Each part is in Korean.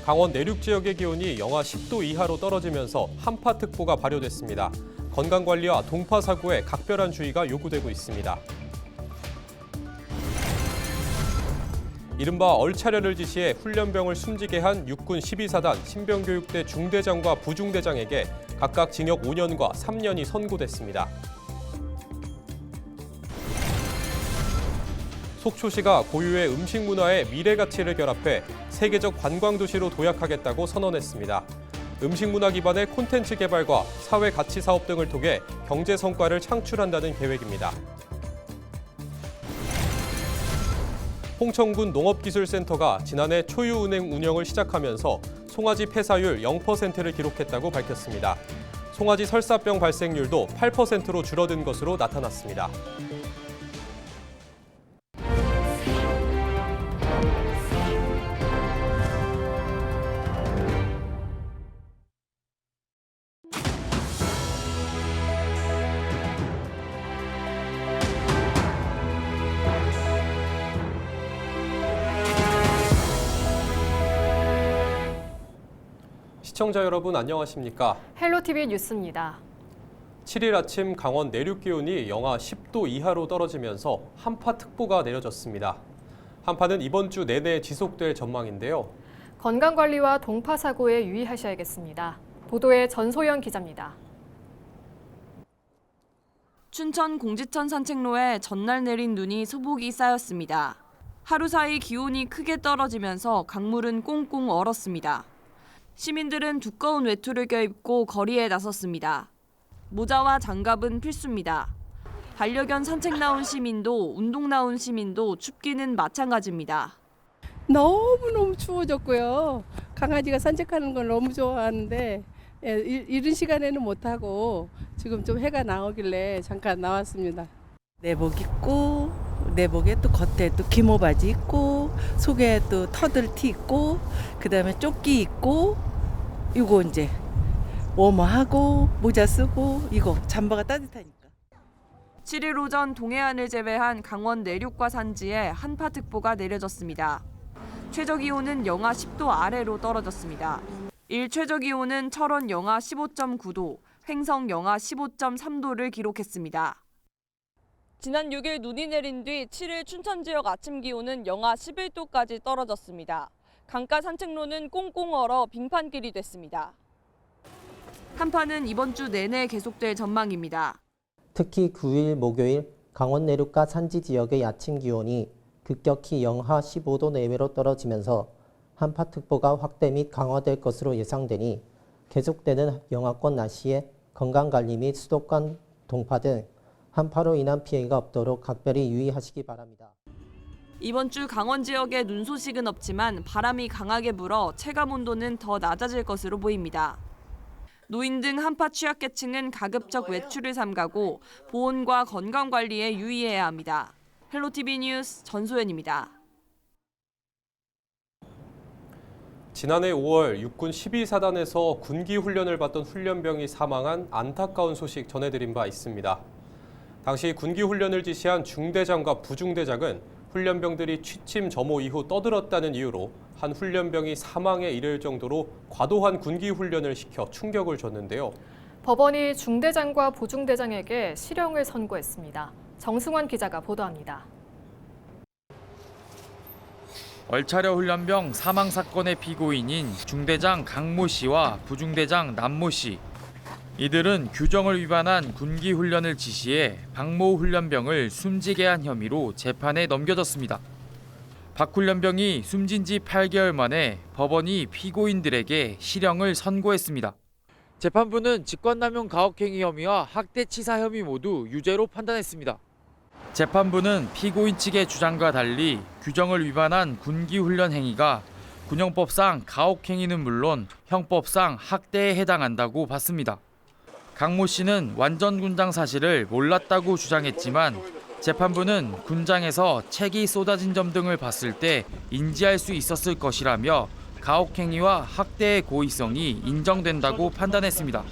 강원 내륙 지역의 기온이 영하 10도 이하로 떨어지면서 한파특보가 발효됐습니다. 건강관리와 동파 사고에 각별한 주의가 요구되고 있습니다. 이른바 얼차려를 지시해 훈련병을 숨지게 한 육군 12사단 신병교육대 중대장과 부중대장에게 각각 징역 5년과 3년이 선고됐습니다. 속초시가 고유의 음식 문화에 미래 가치를 결합해 세계적 관광도시로 도약하겠다고 선언했습니다. 음식 문화 기반의 콘텐츠 개발과 사회 가치 사업 등을 통해 경제 성과를 창출한다는 계획입니다. 홍천군 농업기술센터가 지난해 초유은행 운영을 시작하면서 송아지 폐사율 0%를 기록했다고 밝혔습니다. 송아지 설사병 발생률도 8%로 줄어든 것으로 나타났습니다. 시청자 여러분 안녕하십니까? 헬로티비 뉴스입니다. 7일 아침 강원 내륙 기온이 영하 10도 이하로 떨어지면서 한파특보가 내려졌습니다. 한파는 이번 주 내내 지속될 전망인데요. 건강관리와 동파 사고에 유의하셔야겠습니다. 보도에 전소연 기자입니다. 춘천 공지천 산책로에 전날 내린 눈이 소복이 쌓였습니다. 하루 사이 기온이 크게 떨어지면서 강물은 꽁꽁 얼었습니다. 시민들은 두꺼운 외투를 껴입고 거리에 나섰습니다. 모자와 장갑은 필수입니다. 반려견 산책 나온 시민도 운동 나온 시민도 춥기는 마찬가지입니다. 너무너무 추워졌고요. 강아지가 산책하는 걸 너무 좋아하는데 이른 시간에는 못하고 지금 좀 해가 나오길래 잠깐 나왔습니다. 내복 입고 내복에 또 겉에 또 기모 바지 입고 속에 또 터들티 입고 그다음에 조끼 입고 이거 이제 워머하고 모자 쓰고 이거 잠바가 따뜻하니까. 7일 오전 동해안을 제외한 강원 내륙과 산지에 한파특보가 내려졌습니다. 최저기온은 영하 10도 아래로 떨어졌습니다. 일 최저기온은 철원 영하 15.9도, 횡성 영하 15.3도를 기록했습니다. 지난 6일 눈이 내린 뒤 7일 춘천 지역 아침 기온은 영하 11도까지 떨어졌습니다. 강가 산책로는 꽁꽁 얼어 빙판길이 됐습니다. 한파는 이번 주 내내 계속될 전망입니다. 특히 9일 목요일 강원 내륙과 산지 지역의 아침 기온이 급격히 영하 15도 내외로 떨어지면서 한파특보가 확대 및 강화될 것으로 예상되니 계속되는 영하권 날씨에 건강관리 및 수도권 동파 등 한파로 인한 피해가 없도록 각별히 유의하시기 바랍니다. 이번 주 강원 지역에 눈 소식은 없지만 바람이 강하게 불어 체감 온도는 더 낮아질 것으로 보입니다. 노인 등 한파 취약계층은 가급적 외출을 삼가고 보온과 건강관리에 유의해야 합니다. 헬로티비 뉴스 전소연입니다. 지난해 5월 육군 12사단에서 군기 훈련을 받던 훈련병이 사망한 안타까운 소식 전해드린 바 있습니다. 당시 군기 훈련을 지시한 중대장과 부중대장은 훈련병들이 취침 점호 이후 떠들었다는 이유로 한 훈련병이 사망에 이를 정도로 과도한 군기 훈련을 시켜 충격을 줬는데요. 법원이 중대장과 부중대장에게 실형을 선고했습니다. 정승환 기자가 보도합니다. 얼차려 훈련병 사망 사건의 피고인인 중대장 강모 씨와 부중대장 남모 씨. 이들은 규정을 위반한 군기 훈련을 지시해 박모 훈련병을 숨지게 한 혐의로 재판에 넘겨졌습니다. 박 훈련병이 숨진 지 8개월 만에 법원이 피고인들에게 실형을 선고했습니다. 재판부는 직권남용 가혹행위 혐의와 학대치사 혐의 모두 유죄로 판단했습니다. 재판부는 피고인 측의 주장과 달리 규정을 위반한 군기 훈련 행위가 군형법상 가혹행위는 물론 형법상 학대에 해당한다고 봤습니다. 강모 씨는 완전 군장 사실을 몰랐다고 주장했지만 재판부는 군장에서 책이 쏟아진 점 등을 봤을 때 인지할 수 있었을 것이라며 가혹행위와 학대의 고의성이 인정된다고 판단했습니다.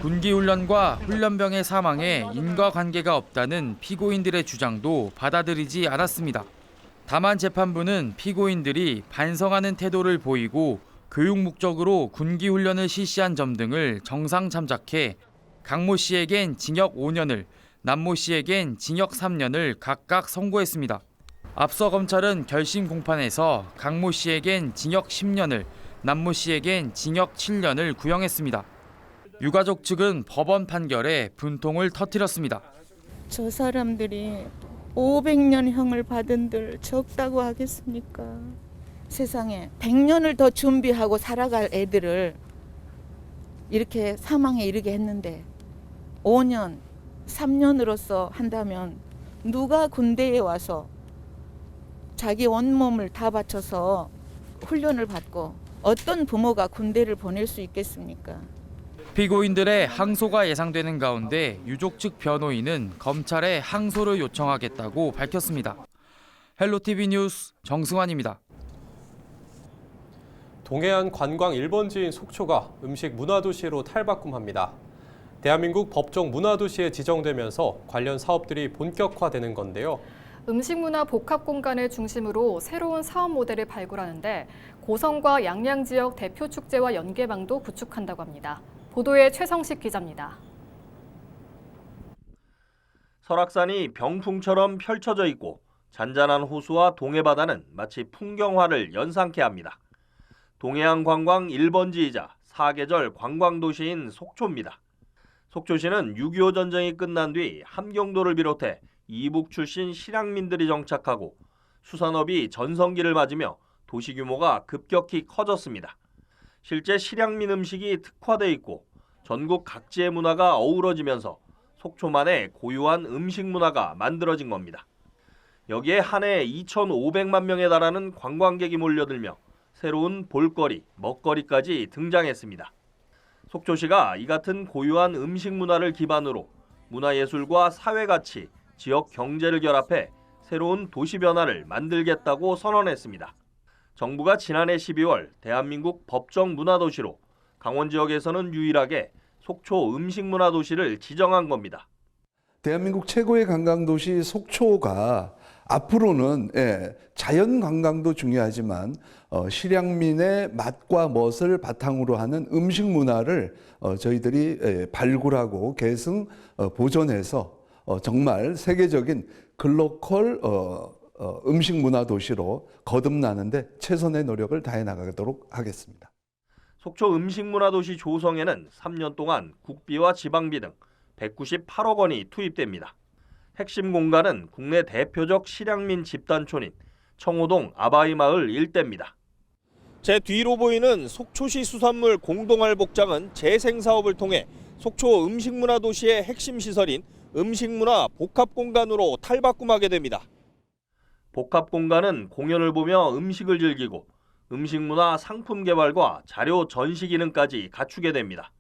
군기훈련과 훈련병의 사망에 인과관계가 없다는 피고인들의 주장도 받아들이지 않았습니다. 다만 재판부는 피고인들이 반성하는 태도를 보이고 교육 목적으로 군기 훈련을 실시한 점 등을 정상 참작해 강모 씨에겐 징역 5년을, 남모 씨에겐 징역 3년을 각각 선고했습니다. 앞서 검찰은 결심 공판에서 강모 씨에겐 징역 10년을, 남모 씨에겐 징역 7년을 구형했습니다. 유가족 측은 법원 판결에 분통을 터뜨렸습니다. 저 사람들이 500년형을 받은들 적다고 하겠습니까? 세상에 100년을 더 준비하고 살아갈 애들을 이렇게 사망에 이르게 했는데 5년, 3년으로서 한다면 누가 군대에 와서 자기 온몸을 다 바쳐서 훈련을 받고 어떤 부모가 군대를 보낼 수 있겠습니까? 피고인들의 항소가 예상되는 가운데 유족 측 변호인은 검찰에 항소를 요청하겠다고 밝혔습니다. 헬로티비 뉴스 정승환입니다. 동해안 관광 1번지인 속초가 음식 문화도시로 탈바꿈합니다. 대한민국 법정 문화도시에 지정되면서 관련 사업들이 본격화되는 건데요. 음식문화 복합 공간을 중심으로 새로운 사업 모델을 발굴하는데 고성과 양양 지역 대표 축제와 연계망도 구축한다고 합니다. 보도에 최성식 기자입니다. 설악산이 병풍처럼 펼쳐져 있고 잔잔한 호수와 동해바다는 마치 풍경화를 연상케 합니다. 동해안 관광 1번지이자 사계절 관광도시인 속초입니다. 속초시는 6.25 전쟁이 끝난 뒤 함경도를 비롯해 이북 출신 실향민들이 정착하고 수산업이 전성기를 맞으며 도시 규모가 급격히 커졌습니다. 실제 실향민 음식이 특화돼 있고 전국 각지의 문화가 어우러지면서 속초만의 고유한 음식 문화가 만들어진 겁니다. 여기에 한 해 2,500만 명에 달하는 관광객이 몰려들며 새로운 볼거리, 먹거리까지 등장했습니다. 속초시가 이 같은 고유한 음식 문화를 기반으로 문화예술과 사회가치, 지역 경제를 결합해 새로운 도시 변화를 만들겠다고 선언했습니다. 정부가 지난해 12월 대한민국 법정 문화도시로 강원 지역에서는 유일하게 속초 음식문화도시를 지정한 겁니다. 대한민국 최고의 관광도시 속초가 앞으로는 자연 관광도 중요하지만 실향민의 맛과 멋을 바탕으로 하는 음식 문화를 저희들이 발굴하고 계승 보존해서 정말 세계적인 글로컬 음식 문화 도시로 거듭나는데 최선의 노력을 다해 나가도록 하겠습니다. 속초 음식문화도시 조성에는 3년 동안 국비와 지방비 등 198억 원이 투입됩니다. 핵심 공간은 국내 대표적 실향민 집단촌인 청호동 아바이마을 일대입니다. 제 뒤로 보이는 속초시 수산물 공동활복장은 재생사업을 통해 속초 음식문화도시의 핵심 시설인 음식문화 복합공간으로 탈바꿈하게 됩니다. 복합공간은 공연을 보며 음식을 즐기고 음식문화 상품 개발과 자료 전시 기능까지 갖추게 됩니다.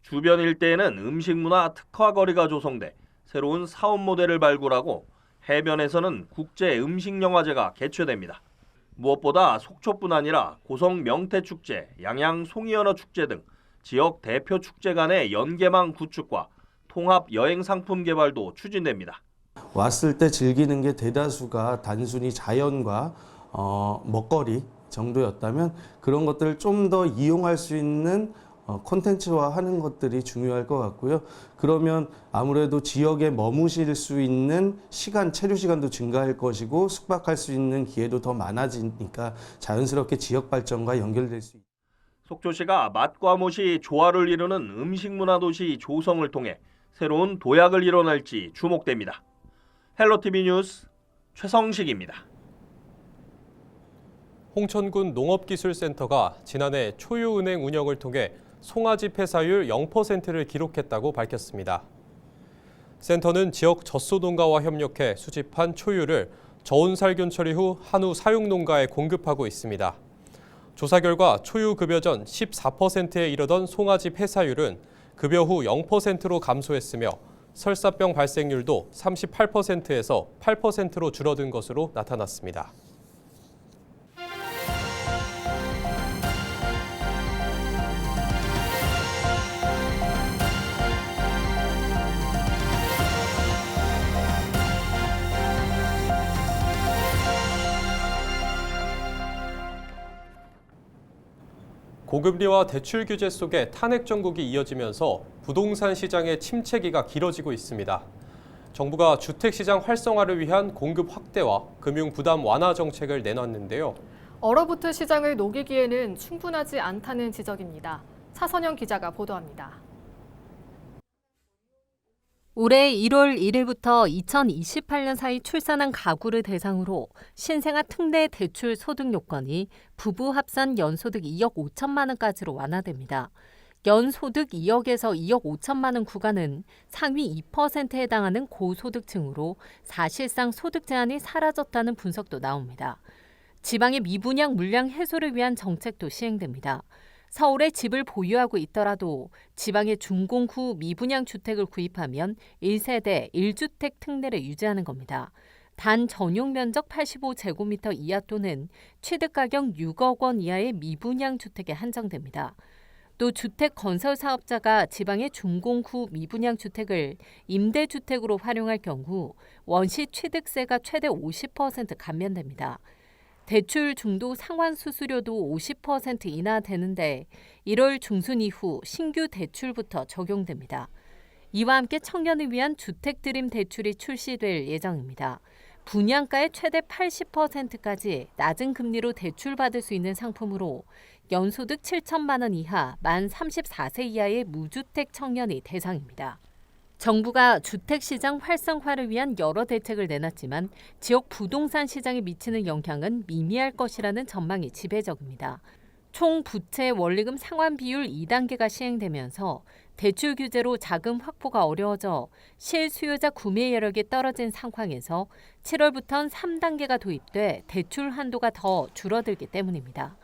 주변 일대에는 음식문화 특화거리가 조성돼 새로운 사업 모델을 발굴하고 해변에서는 국제 음식영화제가 개최됩니다. 무엇보다 속초뿐 아니라 고성 명태축제, 양양 송이연어 축제 등 지역 대표 축제 간의 연계망 구축과 통합 여행 상품 개발도 추진됩니다. 왔을 때 즐기는 게 대다수가 단순히 자연과 먹거리 정도였다면 그런 것들을 좀 더 이용할 수 있는 콘텐츠화하는 것들이 중요할 것 같고요. 그러면 아무래도 지역에 머무실 수 있는 시간, 체류 시간도 증가할 것이고 숙박할 수 있는 기회도 더 많아지니까 자연스럽게 지역 발전과 연결될 수 있습니다. 속초시가 맛과 멋이 조화를 이루는 음식문화도시 조성을 통해 새로운 도약을 이뤄낼지 주목됩니다. 헬로티비 뉴스 최성식입니다. 홍천군 농업기술센터가 지난해 초유은행 운영을 통해 송아지 폐사율 0%를 기록했다고 밝혔습니다. 센터는 지역 젖소농가와 협력해 수집한 초유를 저온살균 처리 후 한우 사육농가에 공급하고 있습니다. 조사 결과 초유 급여 전 14%에 이르던 송아지 폐사율은 급여 후 0%로 감소했으며 설사병 발생률도 38%에서 8%로 줄어든 것으로 나타났습니다. 고금리와 대출 규제 속에 탄핵 정국이 이어지면서 부동산 시장의 침체기가 길어지고 있습니다. 정부가 주택시장 활성화를 위한 공급 확대와 금융 부담 완화 정책을 내놨는데요. 얼어붙은 시장을 녹이기에는 충분하지 않다는 지적입니다. 차선영 기자가 보도합니다. 올해 1월 1일부터 2028년 사이 출산한 가구를 대상으로 신생아 특례 대출 소득 요건이 부부 합산 연소득 2억 5천만 원까지로 완화됩니다. 연소득 2억에서 2억 5천만 원 구간은 상위 2%에 해당하는 고소득층으로 사실상 소득 제한이 사라졌다는 분석도 나옵니다. 지방의 미분양 물량 해소를 위한 정책도 시행됩니다. 서울에 집을 보유하고 있더라도 지방의 준공 후 미분양 주택을 구입하면 1세대 1주택 특례를 유지하는 겁니다. 단 전용 면적 85제곱미터 이하 또는 취득가격 6억 원 이하의 미분양 주택에 한정됩니다. 또 주택 건설 사업자가 지방의 준공 후 미분양 주택을 임대주택으로 활용할 경우 원시 취득세가 최대 50% 감면됩니다. 대출 중도 상환 수수료도 50% 인하되는데 1월 중순 이후 신규 대출부터 적용됩니다. 이와 함께 청년을 위한 주택 드림 대출이 출시될 예정입니다. 분양가의 최대 80%까지 낮은 금리로 대출받을 수 있는 상품으로 연소득 7천만 원 이하 만 34세 이하의 무주택 청년이 대상입니다. 정부가 주택시장 활성화를 위한 여러 대책을 내놨지만 지역 부동산 시장에 미치는 영향은 미미할 것이라는 전망이 지배적입니다. 총 부채 원리금 상환 비율 2단계가 시행되면서 대출 규제로 자금 확보가 어려워져 실수요자 구매 여력이 떨어진 상황에서 7월부터는 3단계가 도입돼 대출 한도가 더 줄어들기 때문입니다.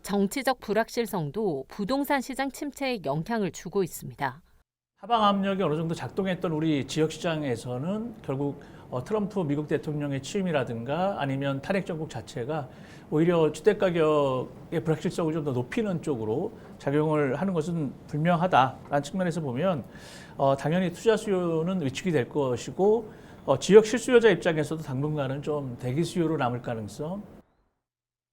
정치적 불확실성도 부동산 시장 침체에 영향을 주고 있습니다. 하방 압력이 어느 정도 작동했던 우리 지역시장에서는 결국 트럼프 미국 대통령의 취임이라든가 아니면 탄핵 정국 자체가 오히려 주택가격의 불확실성을 좀 더 높이는 쪽으로 작용을 하는 것은 분명하다라는 측면에서 보면 당연히 투자 수요는 위축이 될 것이고 지역 실수요자 입장에서도 당분간은 좀 대기 수요로 남을 가능성.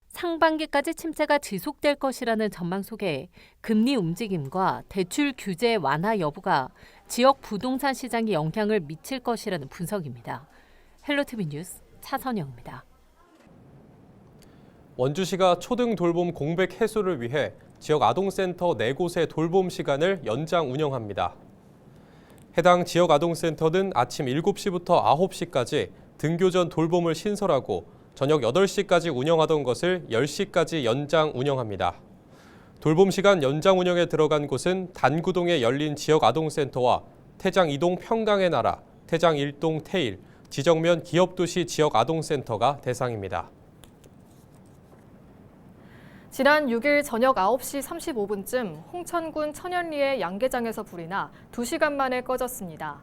상반기까지 침체가 지속될 것이라는 전망 속에 금리 움직임과 대출 규제 완화 여부가 지역 부동산 시장에 영향을 미칠 것이라는 분석입니다. 헬로티비 뉴스 차선영입니다. 원주시가 초등 돌봄 공백 해소를 위해 지역 아동센터 4곳의 돌봄 시간을 연장 운영합니다. 해당 지역 아동센터는 아침 7시부터 9시까지 등교전 돌봄을 신설하고 저녁 8시까지 운영하던 것을 10시까지 연장 운영합니다. 돌봄 시간 연장 운영에 들어간 곳은 단구동에 열린 지역 아동센터와 태장 2동 평강의 나라, 태장 1동 태일, 지정면 기업도시 지역 아동센터가 대상입니다. 지난 6일 저녁 9시 35분쯤 홍천군 천연리의 양계장에서 불이 나 2시간 만에 꺼졌습니다.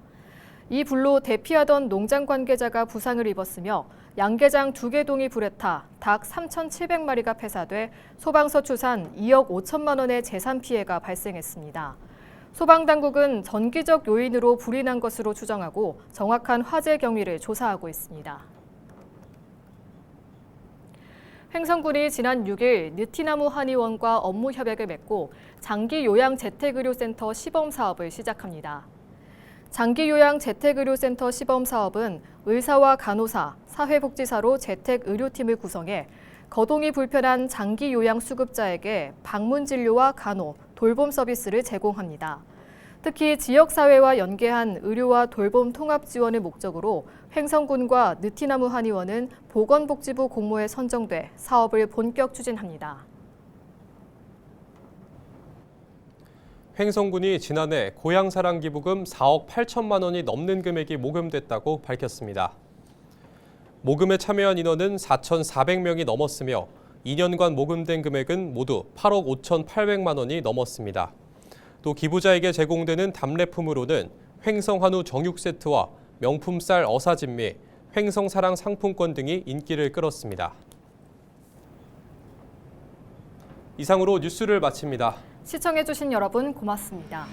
이 불로 대피하던 농장 관계자가 부상을 입었으며 양계장 2개 동이 불에 타 닭 3,700마리가 폐사돼 소방서 추산 2억 5천만 원의 재산 피해가 발생했습니다. 소방당국은 전기적 요인으로 불이 난 것으로 추정하고 정확한 화재 경위를 조사하고 있습니다. 횡성군이 지난 6일 느티나무 한의원과 업무 협약을 맺고 장기 요양 재택의료센터 시범 사업을 시작합니다. 장기 요양 재택의료센터 시범 사업은 의사와 간호사, 사회복지사로 재택의료팀을 구성해 거동이 불편한 장기 요양 수급자에게 방문 진료와 간호, 돌봄 서비스를 제공합니다. 특히 지역사회와 연계한 의료와 돌봄 통합 지원을 목적으로 횡성군과 느티나무 한의원은 보건복지부 공모에 선정돼 사업을 본격 추진합니다. 횡성군이 지난해 고향사랑기부금 4억 8천만 원이 넘는 금액이 모금됐다고 밝혔습니다. 모금에 참여한 인원은 4,400명이 넘었으며 2년간 모금된 금액은 모두 8억 5,800만 원이 넘었습니다. 또 기부자에게 제공되는 답례품으로는 횡성한우 정육 세트와 명품 쌀 어사진미, 횡성사랑 상품권 등이 인기를 끌었습니다. 이상으로 뉴스를 마칩니다. 시청해주신 여러분 고맙습니다.